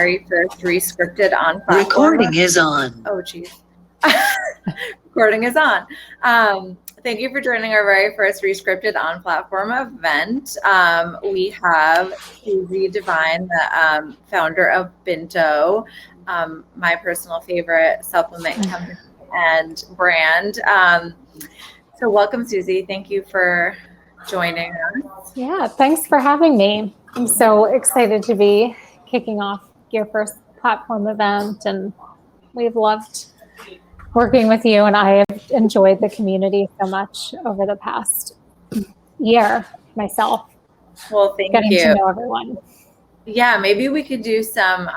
very first Rescripted on platform. Recording is on. Oh, geez. Recording is on. Thank you for joining our very first Rescripted on platform event. We have Suzie Devine, the founder of BINTO, my personal favorite supplement company and brand. So welcome, Suzie. Thank you for joining us. Yeah, thanks for having me. I'm so excited to be kicking off your first platform event, and we've loved working with you, and I have enjoyed the community so much over the past year myself. Well, thank you. Getting to know everyone. Yeah, maybe we could do some,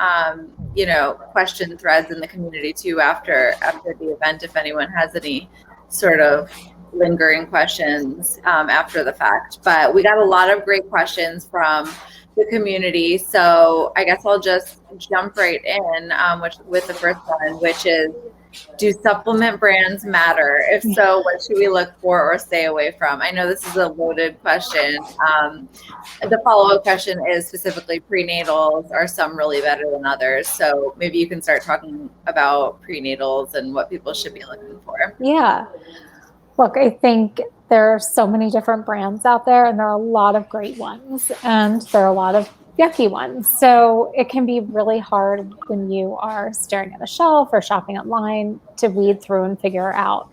question threads in the community too after the event, if anyone has any sort of lingering questions after the fact. But we got a lot of great questions from the community, so I guess I'll just jump right in with the first one, which is, do supplement brands matter? If so, what should we look for or stay away from? I know this is a loaded question. The follow-up question is specifically prenatals. Are some really better than others? So maybe you can start talking about prenatals and what people should be looking for. Yeah. Look, I think there are so many different brands out there, and there are a lot of great ones, and there are a lot of yucky ones. So it can be really hard when you are staring at a shelf or shopping online to weed through and figure out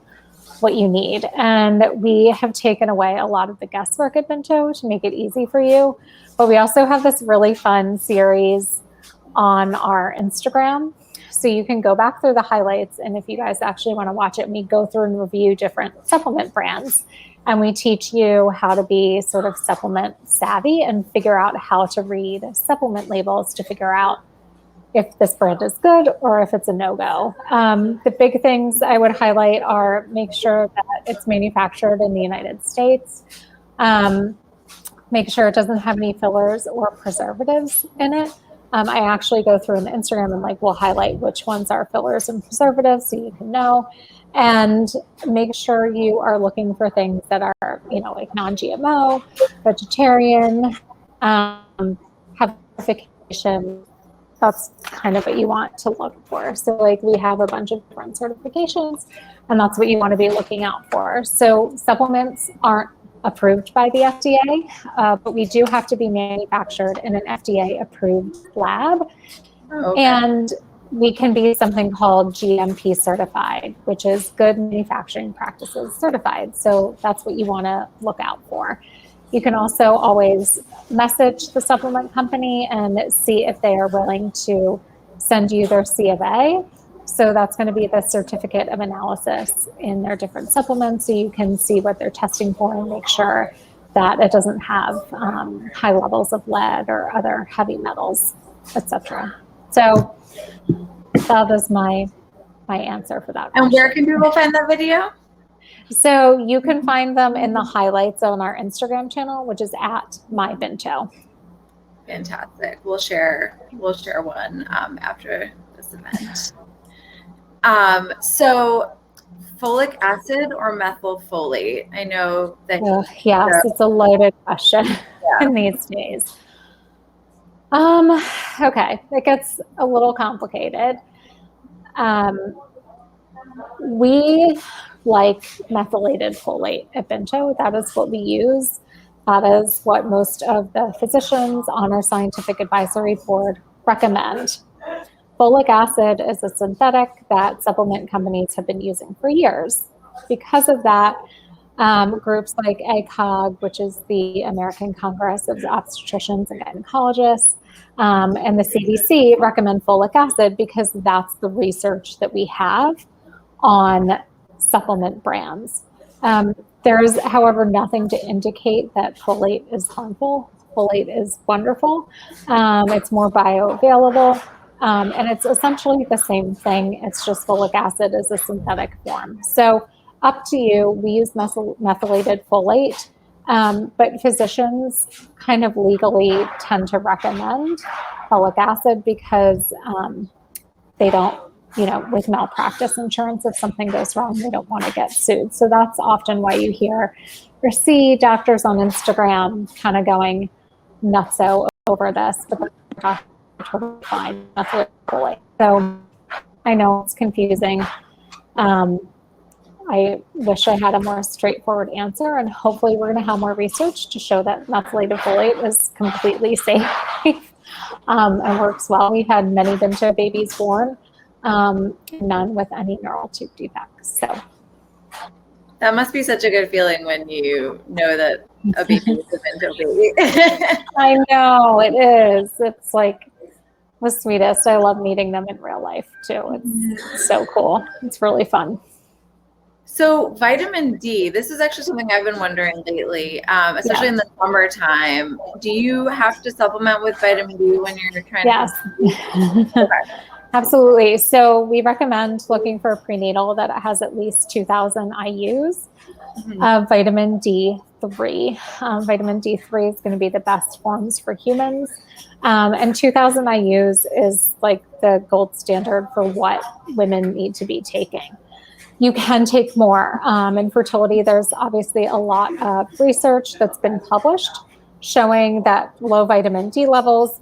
what you need. And we have taken away a lot of the guesswork at BINTO to make it easy for you. But we also have this really fun series on our Instagram. So you can go back through the highlights, and if you guys actually want to watch it, we go through and review different supplement brands, and we teach you how to be sort of supplement savvy and figure out how to read supplement labels to figure out if this brand is good or if it's a no-go. The big things I would highlight are make sure that it's manufactured in the United States. Make sure it doesn't have any fillers or preservatives in it. I actually go through on the Instagram and we'll highlight which ones are fillers and preservatives so you can know. And make sure you are looking for things that are, like non-GMO, vegetarian, have certification. That's kind of what you want to look for. So we have a bunch of different certifications, and that's what you want to be looking out for. So supplements aren't approved by the FDA, but we do have to be manufactured in an FDA approved lab. Okay. And we can be something called GMP certified, which is Good Manufacturing Practices certified. So that's what you want to look out for. You can also always message the supplement company and see if they are willing to send you their C of A. So that's going to be the certificate of analysis in their different supplements, so you can see what they're testing for and make sure that it doesn't have high levels of lead or other heavy metals, etc. So that is my answer for that question. And where can people find that video? So you can find them in the highlights on our Instagram channel, which is @mybinto. Fantastic. We'll share one after this event. So folic acid or methylfolate? I know that. Yes, it's a loaded question in these days. Okay, it gets a little complicated. We like methylated folate at BINTO. That is what we use. That is what most of the physicians on our scientific advisory board recommend. Folic acid is a synthetic that supplement companies have been using for years. Because of that, groups like ACOG, which is the American Congress of Obstetricians and Gynecologists, and the CDC recommend folic acid because that's the research that we have on supplement brands. There is, however, nothing to indicate that folate is harmful. Folate is wonderful. It's more bioavailable. And it's essentially the same thing. It's just folic acid is a synthetic form. So up to you. We use methylated folate, but physicians kind of legally tend to recommend folic acid because they don't, with malpractice insurance, if something goes wrong, they don't want to get sued. So that's often why you hear or see doctors on Instagram kind of going nutso over this, but they're talking totally fine. That's what it's like. So I know it's confusing. I wish I had a more straightforward answer, and hopefully we're going to have more research to show that methylated folate is completely safe and works well. We had many BINTO babies born, none with any neural tube defects. So that must be such a good feeling when you know that a baby is a BINTO baby. I know it is. It's like the sweetest. I love meeting them in real life too. It's so cool. It's really fun. So vitamin D, this is actually something I've been wondering lately, especially in the summertime. Do you have to supplement with vitamin D when you're trying to? Absolutely. So we recommend looking for a prenatal that has at least 2,000 IUs of vitamin D3. Vitamin D3 is going to be the best forms for humans. And 2,000 IUs is like the gold standard for what women need to be taking. You can take more. In fertility, there's obviously a lot of research that's been published showing that low vitamin D levels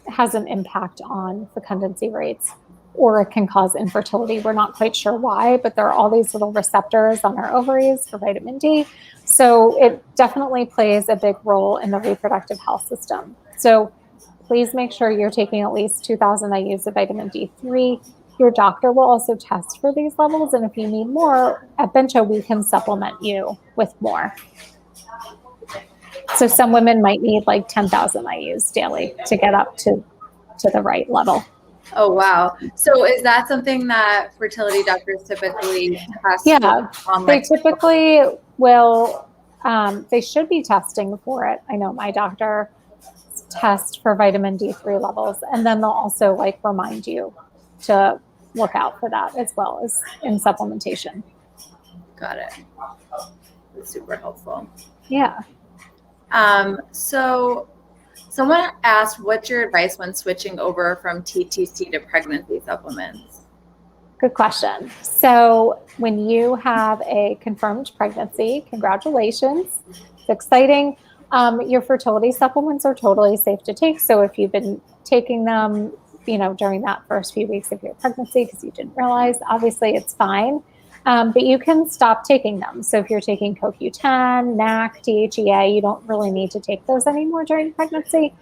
has an impact on fecundancy rates, or it can cause infertility. We're not quite sure why, but there are all these little receptors on our ovaries for vitamin D. So it definitely plays a big role in the reproductive health system. So please make sure you're taking at least 2,000 IUs of vitamin D3. Your doctor will also test for these levels, and if you need more, at BINTO, we can supplement you with more. So some women might need like 10,000 IUs daily to get up to the right level. Oh, wow. So is that something that fertility doctors typically test? Yeah, they typically will, they should be testing for it. I know my doctor tests for vitamin D3 levels, and then they'll also like remind you to look out for that as well as in supplementation. Got it. That's super helpful. Yeah. So someone asked, what's your advice when switching over from TTC to pregnancy supplements? Good question. So when you have a confirmed pregnancy, congratulations. It's exciting. Your fertility supplements are totally safe to take. So if you've been taking them, during that first few weeks of your pregnancy because you didn't realize, obviously it's fine. But you can stop taking them. So if you're taking CoQ10, NAC, DHEA, you don't really need to take those anymore during pregnancy.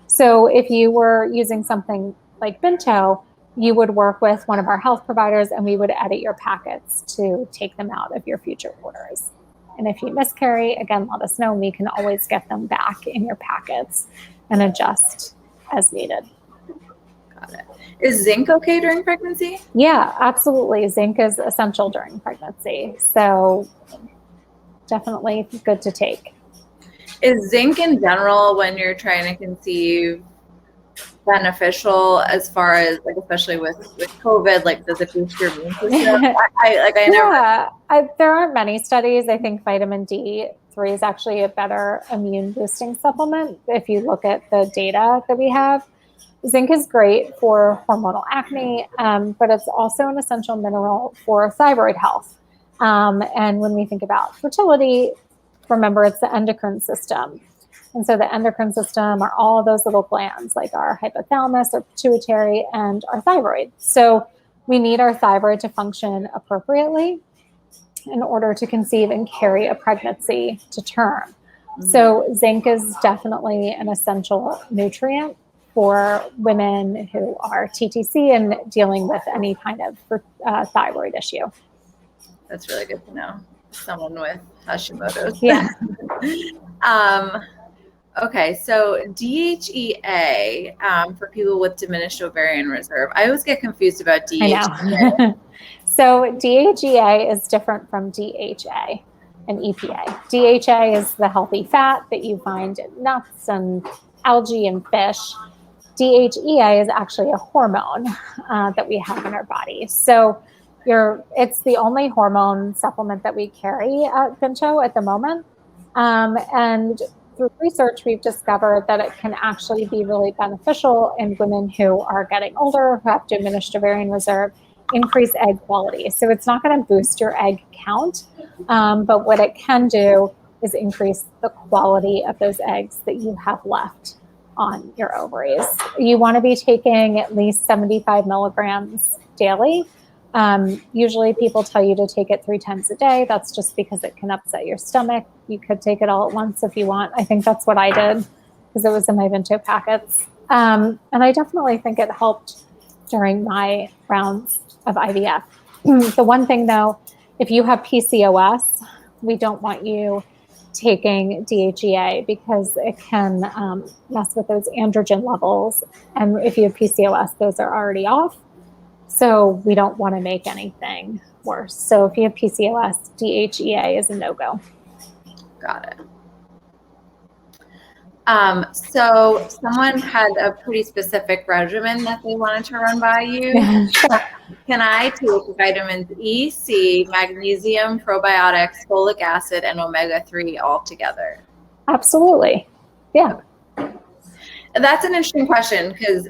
So if you were using something like BINTO, you would work with one of our health providers and we would edit your packets to take them out of your future orders. And if you miscarry, again, let us know. We can always get them back in your packets and adjust as needed. Got it. Is zinc okay during pregnancy? Yeah, absolutely. Zinc is essential during pregnancy. So definitely good to take. Is zinc in general, when you're trying to conceive, beneficial as far as like, especially with COVID, like does it boost your immune system? There aren't many studies. I think vitamin D3 is actually a better immune boosting supplement. If you look at the data that we have, zinc is great for hormonal acne, but it's also an essential mineral for thyroid health. And when we think about fertility, remember it's the endocrine system. And so the endocrine system are all of those little glands like our hypothalamus, our pituitary, and our thyroid. So we need our thyroid to function appropriately in order to conceive and carry a pregnancy to term. So zinc is definitely an essential nutrient for women who are TTC and dealing with any kind of thyroid issue. That's really good to know. Someone with Hashimoto's. Yeah. Okay, so DHEA for people with diminished ovarian reserve. I always get confused about DHEA. I know. So DHEA is different from DHA and EPA. DHA is the healthy fat that you find in nuts and algae and fish. DHEA is actually a hormone that we have in our body. So it's the only hormone supplement that we carry at BINTO at the moment. And through research, we've discovered that it can actually be really beneficial in women who are getting older, who have diminished ovarian reserve, increase egg quality. So it's not going to boost your egg count, but what it can do is increase the quality of those eggs that you have left on your ovaries. You want to be taking at least 75 milligrams daily. Usually people tell you to take it 3 times a day. That's just because it can upset your stomach. You could take it all at once if you want. I think that's what I did because it was in my BINTO packets. And I definitely think it helped during my rounds of IVF. The one thing though, if you have PCOS, we don't want you taking DHEA because it can mess with those androgen levels. And if you have PCOS, those are already off. So we don't want to make anything worse. So if you have PCOS, DHEA is a no-go. Got it. So someone had a pretty specific regimen that they wanted to run by you. Sure. Can I take vitamins E, C, magnesium, probiotics, folic acid, and omega-3 all together? Absolutely. Yeah. That's an interesting question because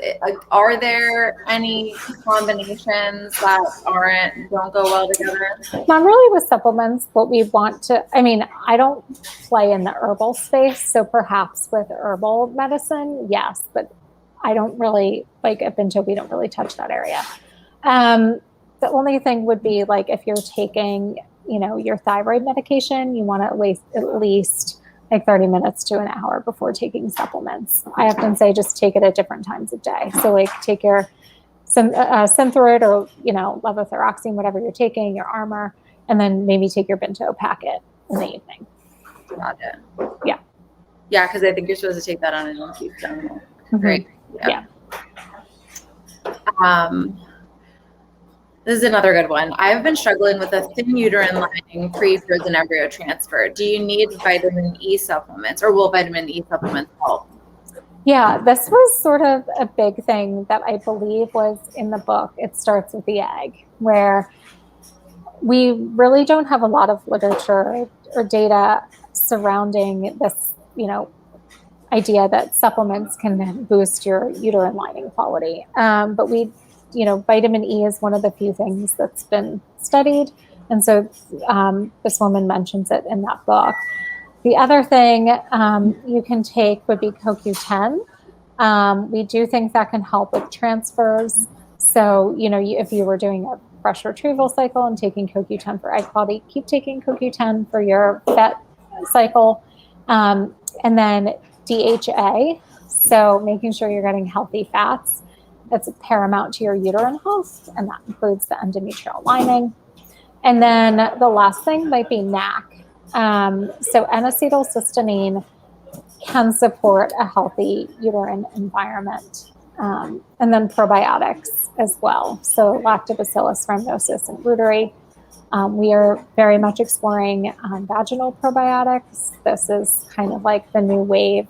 are there any combinations that don't go well together? Not really with supplements. What we want to, I don't play in the herbal space. So perhaps with herbal medicine, yes, but I don't really, like at BINTO, we don't really touch that area. The only thing would be like if you're taking, your thyroid medication, you want to wait at least like 30 minutes to an hour before taking supplements. I often say just take it at different times of day. So like take your Synthroid or, levothyroxine, whatever you're taking, your Armour, and then maybe take your BINTO packet in the evening. Got it. Yeah. Yeah, because I think you're supposed to take that on an empty stomach. Great. Yeah. This is another good one. I've been struggling with a thin uterine lining pre-frozen embryo transfer. Do you need vitamin E supplements, or will vitamin E supplements help? Yeah, this was sort of a big thing that I believe was in the book. It starts with the egg, where we really don't have a lot of literature or data surrounding this, idea that supplements can boost your uterine lining quality. But vitamin E is one of the few things that's been studied. And so this woman mentions it in that book. The other thing you can take would be CoQ10. We do think that can help with transfers. So, if you were doing a fresh retrieval cycle and taking CoQ10 for egg quality, keep taking CoQ10 for your FET cycle. And then DHA, so making sure you're getting healthy fats. That's paramount to your uterine health, and that includes the endometrial lining. And then the last thing might be NAC. So N-acetylcysteine can support a healthy uterine environment. And then probiotics as well. So Lactobacillus rhamnosus and Reuteri. We are very much exploring vaginal probiotics. This is kind of like the new wave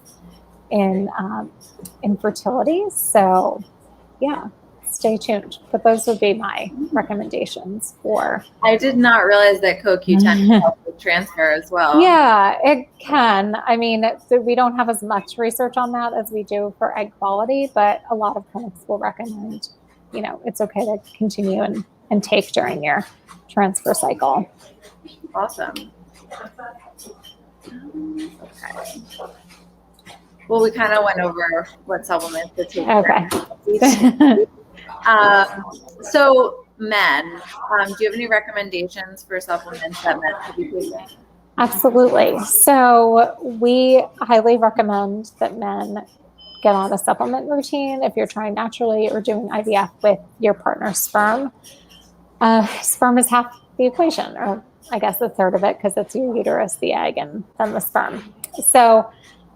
in fertility. So yeah, stay tuned. But those would be my recommendations for. I did not realize that CoQ10 can help with transfer as well. Yeah, it can. We don't have as much research on that as we do for egg quality, but a lot of clinics will recommend, it's okay to continue and take during your transfer cycle. Awesome. Okay. Well, we kind of went over what supplements to take. Okay. So men, do you have any recommendations for supplements that men should be taking? Absolutely. So we highly recommend that men get on a supplement routine if you're trying naturally or doing IVF with your partner's sperm. Sperm is half the equation, or I guess a third of it, because it's your uterus, the egg, and then the sperm. So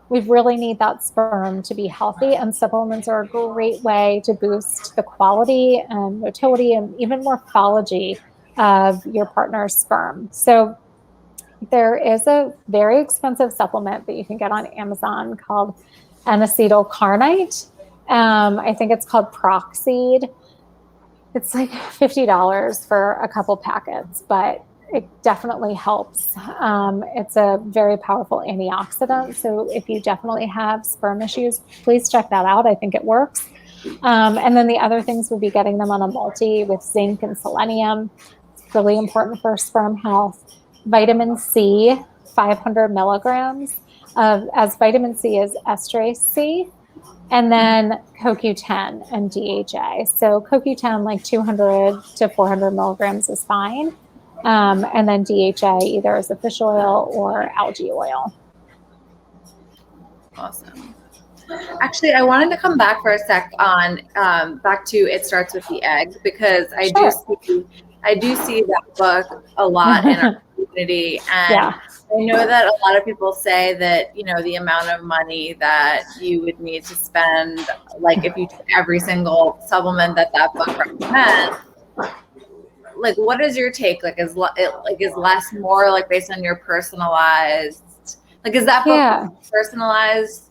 we really need that sperm to be healthy, and supplements are a great way to boost the quality and motility and even morphology of your partner's sperm. So there is a very expensive supplement that you can get on Amazon called N-acetylcarnite. I think it's called Proxeed. It's like $50 for a couple packets, but it definitely helps. It's a very powerful antioxidant. So if you definitely have sperm issues, please check that out. I think it works. And then the other things would be getting them on a multi with zinc and selenium. It's really important for sperm health. Vitamin C, 500 milligrams. As vitamin C is esterase C. and then CoQ10 and DHA. So CoQ10, like 200 to 400 milligrams is fine. And then DHA either as a fish oil or algae oil. Awesome. Actually, I wanted to come back for a sec on back to It Starts with the Egg, because I do see that book a lot in our community, and I know that a lot of people say that, you know, the amount of money that you would need to spend, like if you took every single supplement that book recommends, like what is your take? Like is less more, like based on your personalized, like is that book personalized?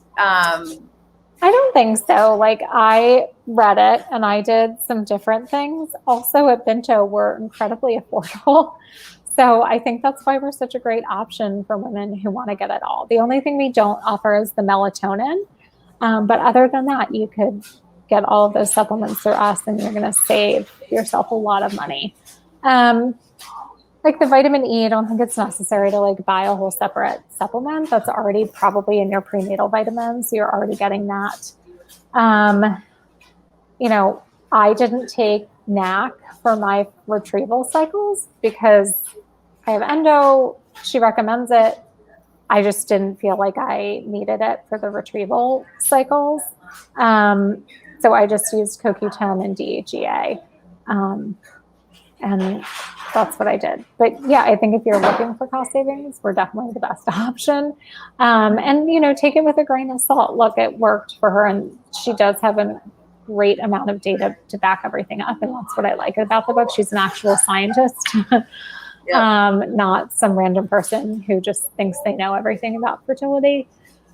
I don't think so. Like I read it and I did some different things. Also at BINTO, we're incredibly affordable. So I think that's why we're such a great option for women who want to get it all. The only thing we don't offer is the melatonin. But other than that, you could get all of those supplements through us and you're going to save yourself a lot of money. Like the vitamin E, I don't think it's necessary to like buy a whole separate supplement. That's already probably in your prenatal vitamins. You're already getting that. You know, I didn't take NAC for my retrieval cycles because I have endo. She recommends it. I just didn't feel like I needed it for the retrieval cycles. So I just used CoQ10 and DHEA. And that's what I did. But yeah, I think if you're looking for cost savings, we're definitely the best option. And, you know, take it with a grain of salt. Look, it worked for her, and she does have a great amount of data to back everything up. And that's what I like about the book. She's an actual scientist, not some random person who just thinks they know everything about fertility.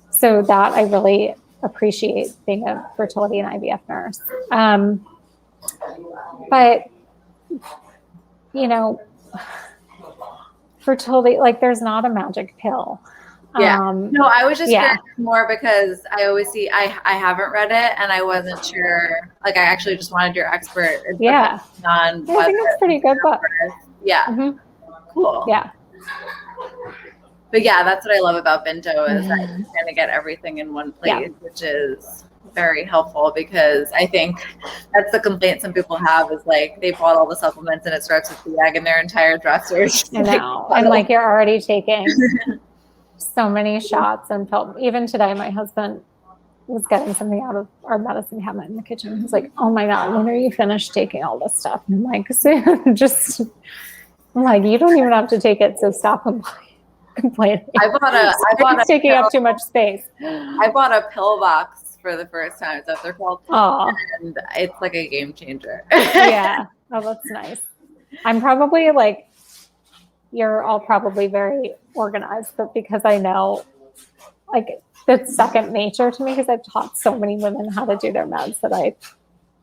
So that I really appreciate being a fertility and IVF nurse. But you know, fertility, like there's not a magic pill. No, I was just curious more because I always see, I haven't read it and I wasn't sure, like I actually just wanted your expert on I think it's a pretty good book. Cool. But yeah, that's what I love about BINTO is that you kind of get everything in one place, which is very helpful, because I think that's the complaint some people have is like they bought all the supplements and it starts with the egg in their entire dressers. I know. And like you're already taking so many shots and pills. Even today, my husband was getting something out of our medicine cabinet in the kitchen. He's like, "Oh my God, when are you finished taking all this stuff?" And I'm like, "Soon." Just I'm like, you don't even have to take it, so stop complaining. I bought taking up too much space. I bought a pill box for the first time. So they're called, and it's like a game changer. Oh, that's nice. I'm probably like, you're all probably very organized, but because I know, like, it's second nature to me because I've taught so many women how to do their meds that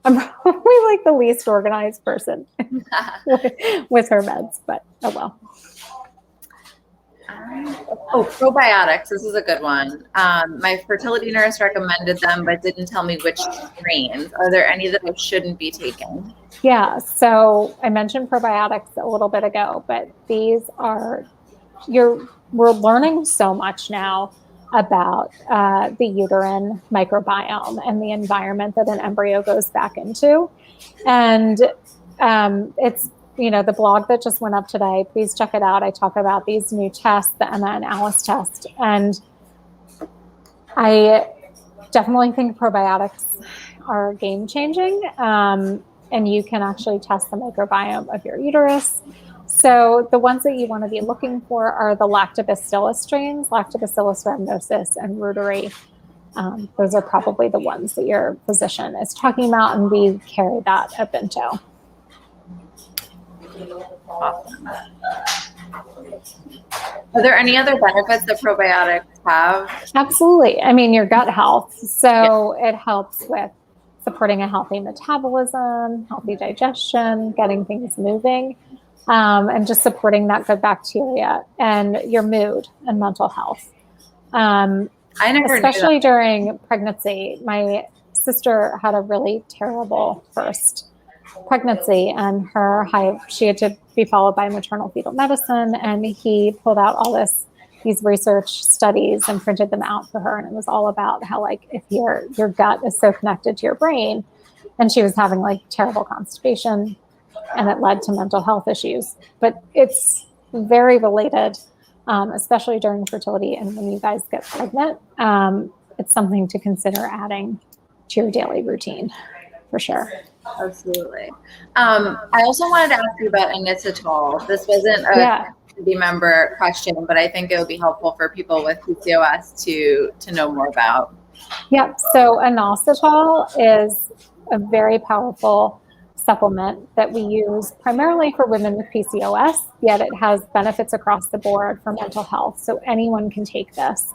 I'm probably like the least organized person with her meds, but oh well. Probiotics. This is a good one. My fertility nurse recommended them, but didn't tell me which strains. Are there any that I shouldn't be taking? Yeah. So I mentioned probiotics a little bit ago, but these are, we're learning so much now about the uterine microbiome and the environment that an embryo goes back into. And it's, you know, the blog that just went up today, please check it out. I talk about these new tests, the Emma and Alice test. And I definitely think probiotics are game changing. And you can actually test the microbiome of your uterus. So the ones that you want to be looking for are the lactobacillus strains, Lactobacillus rhamnosus and reuteri. Those are probably the ones that your physician is talking about, and we carry that at BINTO. Awesome. Are there any other benefits that probiotics have? Absolutely. I mean, your gut health. So it helps with supporting a healthy metabolism, healthy digestion, getting things moving, and just supporting that good bacteria and your mood and mental health. Especially during pregnancy. My sister had a really terrible first pregnancy, and she had to be followed by maternal fetal medicine, and he pulled out all this these research studies and printed them out for her. And it was all about how, like, if your gut is so connected to your brain, and she was having like terrible constipation, and it led to mental health issues. But it's very related, especially during fertility and when you guys get pregnant. It's something to consider adding to your daily routine, for sure. Absolutely. I also wanted to ask you about inositol. This wasn't a community member question, but I think it would be helpful for people with PCOS to know more about. Yep. So inositol is a very powerful supplement that we use primarily for women with PCOS, yet it has benefits across the board for mental health. So anyone can take this.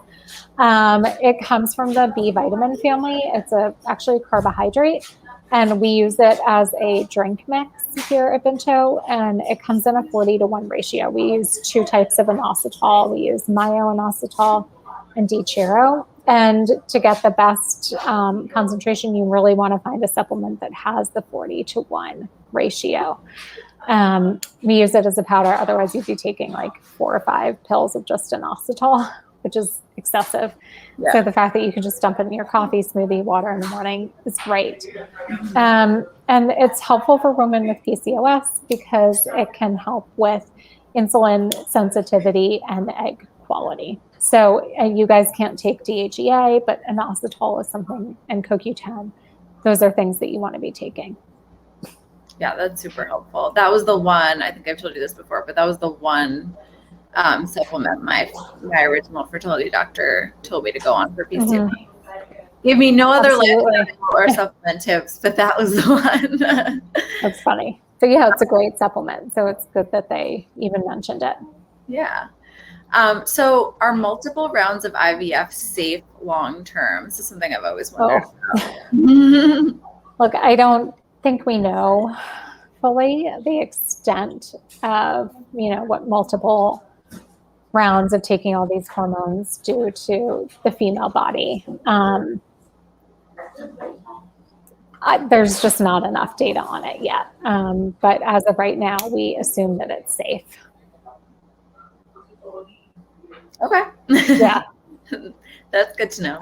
It comes from the B vitamin family. It's actually a carbohydrate, and we use it as a drink mix here at BINTO, and it comes in a 40-to-1 ratio. We use 2 types of inositol. We use myo-inositol and D-chiro. And to get the best concentration, you really want to find a supplement that has the 40-to-1 ratio. We use it as a powder. Otherwise, you'd be taking like 4 or 5 pills of just inositol, which is excessive. Yeah. So the fact that you can just dump it in your coffee, smoothie, water in the morning is great. And it's helpful for women with PCOS because it can help with insulin sensitivity and egg quality. So you guys can't take DHEA, but inositol is something, and CoQ10. Those are things that you want to be taking. Yeah, that's super helpful. That was the one, I think I've told you this before, but that was the one supplement my original fertility doctor told me to go on for PCOS. Mm-hmm. Gave me no other or supplement tips, but that was the one. That's funny. So yeah, it's a great supplement. So it's good that they even mentioned it. Yeah. So are multiple rounds of IVF safe long-term? This is something I've always wondered about. Look, I don't think we know fully the extent of, what multiple rounds of taking all these hormones do to the female body. There's just not enough data on it yet. But as of right now, we assume that it's safe. Okay. Yeah. That's good to know.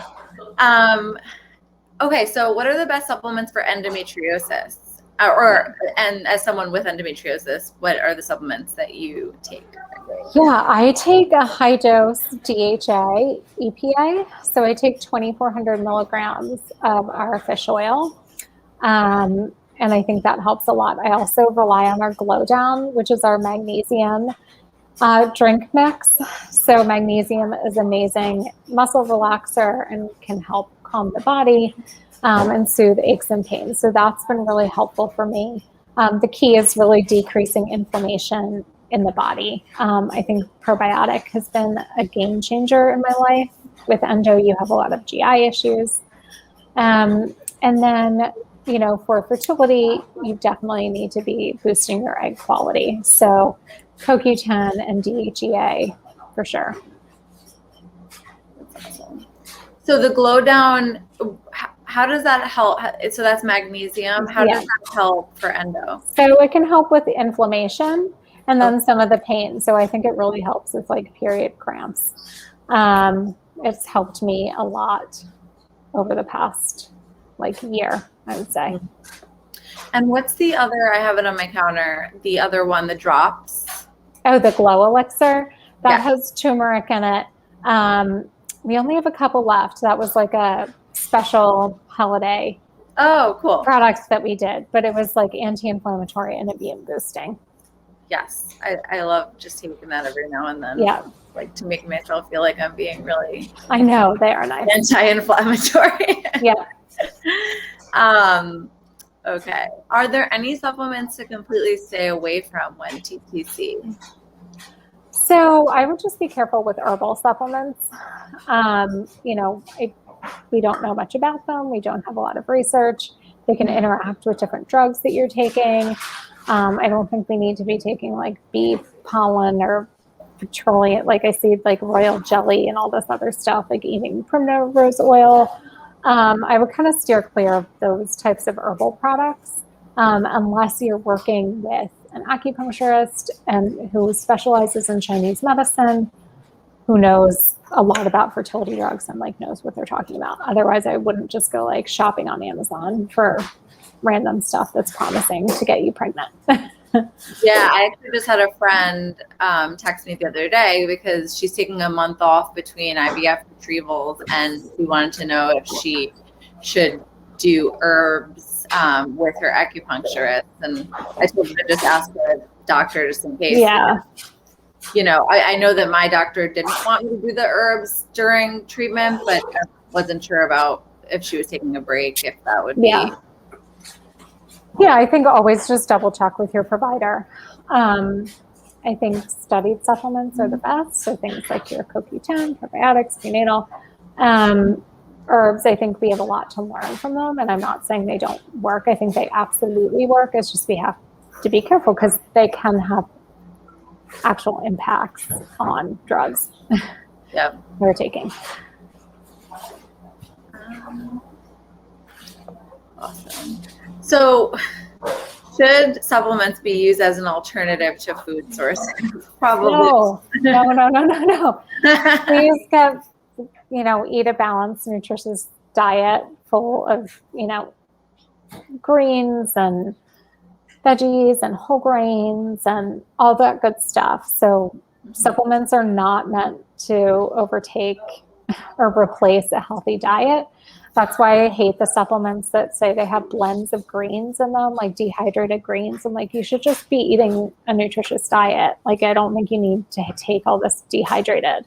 Okay, so what are the best supplements for endometriosis? And as someone with endometriosis, what are the supplements that you take? Yeah, I take a high dose DHA EPA. So I take 2,400 milligrams of our fish oil. And I think that helps a lot. I also rely on our Glow Down, which is our magnesium drink mix. So magnesium is amazing muscle relaxer and can help calm the body and soothe aches and pains. So that's been really helpful for me. The key is really decreasing inflammation in the body. I think probiotic has been a game changer in my life. With endo, you have a lot of GI issues. And then, for fertility, you definitely need to be boosting your egg quality. So CoQ10 and DHEA for sure. So the Glow Down, how does that help? So that's magnesium. How does that help for endo? So it can help with the inflammation and then some of the pain. So I think it really helps with like period cramps. It's helped me a lot over the past year, I would say. And what's the other? I have it on my counter. The other one, the drops. Oh, the Glow Elixir. That has turmeric in it. We only have a couple left. That was like a special holiday product that we did, but it was like anti-inflammatory and immune boosting. Yes, I love just taking that every now and then. Yeah. To make myself feel like I'm being really. I know, they are nice. Anti-inflammatory. Yeah. Okay. Are there any supplements to completely stay away from when TTC? So I would just be careful with herbal supplements. We don't know much about them. We don't have a lot of research. They can interact with different drugs that you're taking. I don't think we need to be taking like bee pollen or petroleum, like I see like royal jelly and all this other stuff, like eating primrose oil. I would kind of steer clear of those types of herbal products unless you're working with an acupuncturist and who specializes in Chinese medicine. who knows a lot about fertility drugs and like knows what they're talking about. Otherwise, I wouldn't just go like shopping on Amazon for random stuff that's promising to get you pregnant. Yeah, I actually just had a friend text me the other day because she's taking a month off between IVF retrievals, and she wanted to know if she should do herbs with her acupuncturist. And I told her to just ask the doctor just in case. Yeah. You know, I know that my doctor didn't want me to do the herbs during treatment, but I wasn't sure about if she was taking a break, if that would be. Yeah, I think always just double check with your provider. I think studied supplements are the best. So things like your CoQ10, probiotics, prenatal. Herbs, I think we have a lot to learn from them. And I'm not saying they don't work. I think they absolutely work. It's just we have to be careful because they can have actual impacts on drugs we're taking. Awesome. So should supplements be used as an alternative to food sources? Probably. No. Please get, eat a balanced, nutritious diet full of, greens and veggies and whole grains and all that good stuff. So supplements are not meant to overtake or replace a healthy diet. That's why I hate the supplements that say they have blends of greens in them, like dehydrated greens. I'm like, you should just be eating a nutritious diet. Like, I don't think you need to take all this dehydrated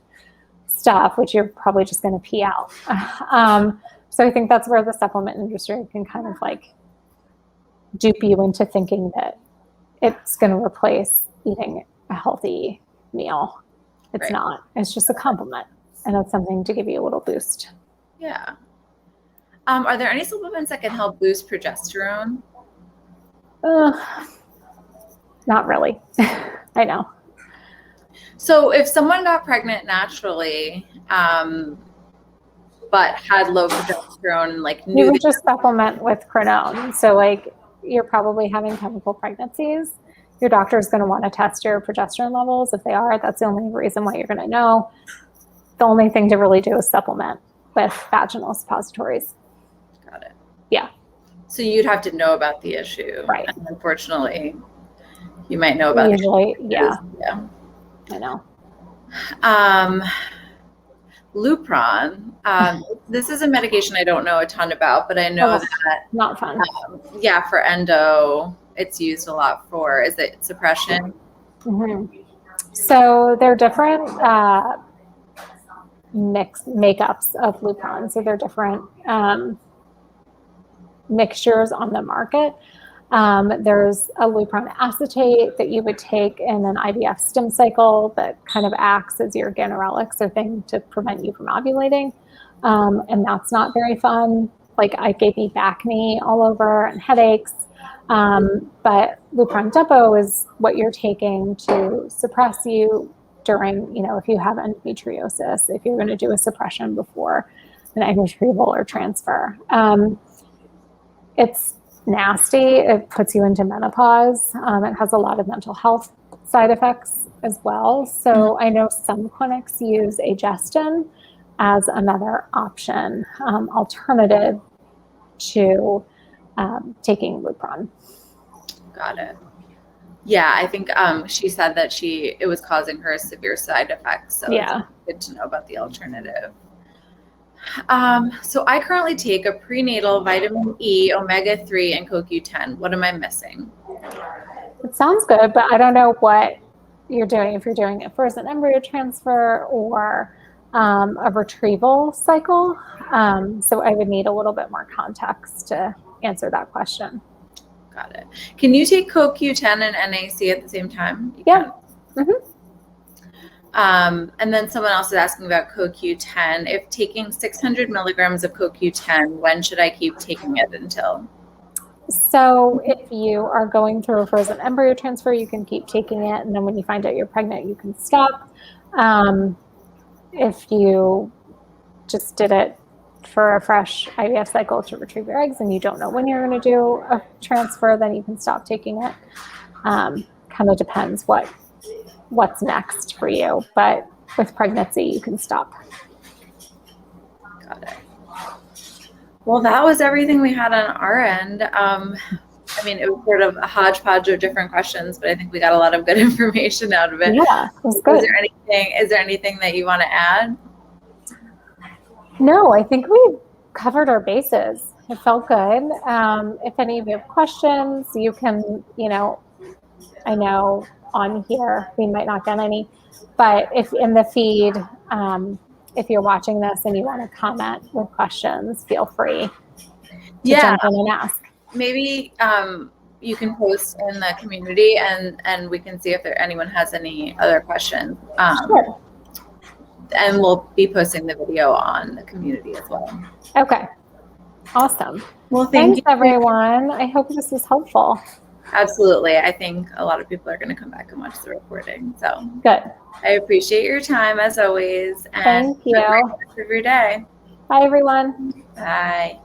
stuff, which you're probably just going to pee out. So I think that's where the supplement industry can kind of like dupe you into thinking that it's going to replace eating a healthy meal. It's not. It's just a complement, and it's something to give you a little boost. Yeah. Are there any supplements that can help boost progesterone? Not really. I know. So if someone got pregnant naturally, but had low progesterone and like you would just supplement with crenone. So like you're probably having chemical pregnancies. Your doctor is going to want to test your progesterone levels. If they are, that's the only reason why you're going to know. The only thing to really do is supplement with vaginal suppositories. Got it. Yeah. So you'd have to know about the issue. Right. And unfortunately, you might know about usually, it. Yeah. I know. Lupron. This is a medication I don't know a ton about, but I know that not fun. For endo, it's used a lot for. Is it suppression? Mm-hmm. So they're different makeups of Lupron. So they're different mixtures on the market. There's a Lupron acetate that you would take in an IVF stim cycle that kind of acts as your ganirelix or thing to prevent you from ovulating. And that's not very fun. Like, I gave me back knee all over and headaches. But Lupron depot is what you're taking to suppress you during, if you have endometriosis, if you're going to do a suppression before an egg retrieval or transfer. It's nasty. It puts you into menopause. It has a lot of mental health side effects as well. So I know some clinics use agestin as another option, alternative to taking Lupron. Got it. Yeah, I think she said that it was causing her severe side effects. So it's good to know about the alternative. So I currently take a prenatal vitamin E, omega-3, and CoQ10. What am I missing? It sounds good, but I don't know what you're doing. If you're doing it first an embryo transfer or a retrieval cycle. So I would need a little bit more context to answer that question. Got it. Can you take CoQ10 and NAC at the same time? Yeah. Mm-hmm. And then someone else is asking about CoQ10. If taking 600 milligrams of CoQ10, when should I keep taking it until? So if you are going through a frozen embryo transfer, you can keep taking it. And then when you find out you're pregnant, you can stop. If you just did it for a fresh IVF cycle to retrieve your eggs and you don't know when you're going to do a transfer, then you can stop taking it. Kind of depends what's next for you. But with pregnancy, you can stop. Got it. Well, that was everything we had on our end. I mean, it was sort of a hodgepodge of different questions, but I think we got a lot of good information out of it. Yeah, it was good. Is there anything that you want to add? No, I think we covered our bases. It felt good. If any of you have questions, you can, I know on here we might not get any, but if in the feed, if you're watching this and you want to comment with questions, feel free to jump in and ask. Maybe you can post in the community and we can see if anyone has any other questions. Sure. And we'll be posting the video on the community as well. Okay. Awesome. Well, thanks everyone. I hope this is helpful. Absolutely. I think a lot of people are going to come back and watch the recording. So good. I appreciate your time as always. And thank you. have a great rest of your day. Bye everyone. Bye.